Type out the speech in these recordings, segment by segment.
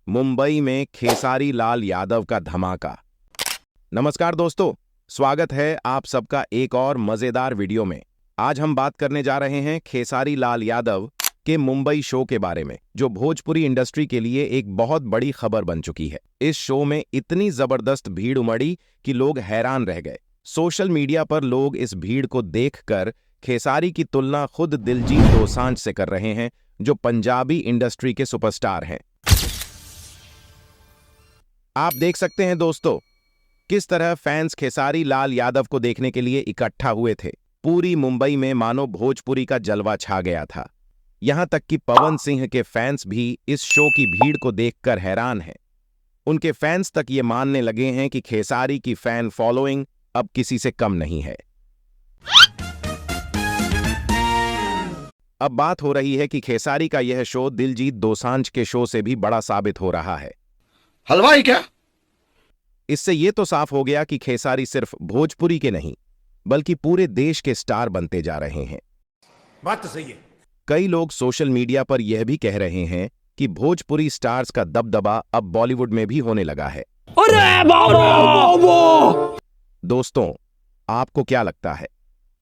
मुंबई में खेसारी लाल यादव का धमाका। नमस्कार दोस्तों, स्वागत है आप सबका एक और मजेदार वीडियो में। आज हम बात करने जा रहे हैं खेसारी लाल यादव के मुंबई शो के बारे में, जो भोजपुरी इंडस्ट्री के लिए एक बहुत बड़ी खबर बन चुकी है। इस शो में इतनी जबरदस्त भीड़ उमड़ी कि लोग हैरान रह गए। सोशल मीडिया पर लोग इस भीड़ को देखकर खेसारी की तुलना खुद दिलजीत दोसांझ से कर रहे हैं, जो पंजाबी इंडस्ट्री के सुपरस्टार हैं। आप देख सकते हैं दोस्तों, किस तरह फैंस खेसारी लाल यादव को देखने के लिए इकट्ठा हुए थे। पूरी मुंबई में मानो भोजपुरी का जलवा छा गया था। यहां तक कि पवन सिंह के फैंस भी इस शो की भीड़ को देखकर हैरान हैं। उनके फैंस तक ये मानने लगे हैं कि खेसारी की फैन फॉलोइंग अब किसी से कम नहीं है। अब बात हो रही है कि खेसारी का यह शो दिलजीत दोसांझ के शो से भी बड़ा साबित हो रहा है। हलवाई क्या? इससे यह तो साफ हो गया कि खेसारी सिर्फ भोजपुरी के नहीं, बल्कि पूरे देश के स्टार बनते जा रहे हैं। बात तो सही है। कई लोग सोशल मीडिया पर यह भी कह रहे हैं कि भोजपुरी स्टार्स का दबदबा अब बॉलीवुड में भी होने लगा है। अरे बाबा! दोस्तों, आपको क्या लगता है?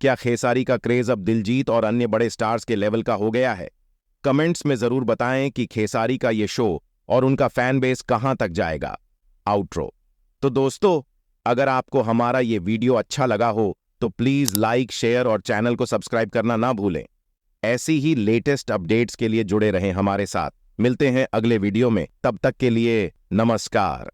क्या खेसारी का क्रेज अब दिलजीत और अन्य बड़े स्टार्स के लेवल का हो गया है? कमेंट्स में जरूर बताएं कि खेसारी का ये शो और उनका फैन बेस कहां तक जाएगा। आउट्रो। तो दोस्तों, अगर आपको हमारा ये वीडियो अच्छा लगा हो तो प्लीज लाइक, शेयर और चैनल को सब्सक्राइब करना ना भूलें। ऐसी ही लेटेस्ट अपडेट्स के लिए जुड़े रहें हमारे साथ। मिलते हैं अगले वीडियो में, तब तक के लिए नमस्कार।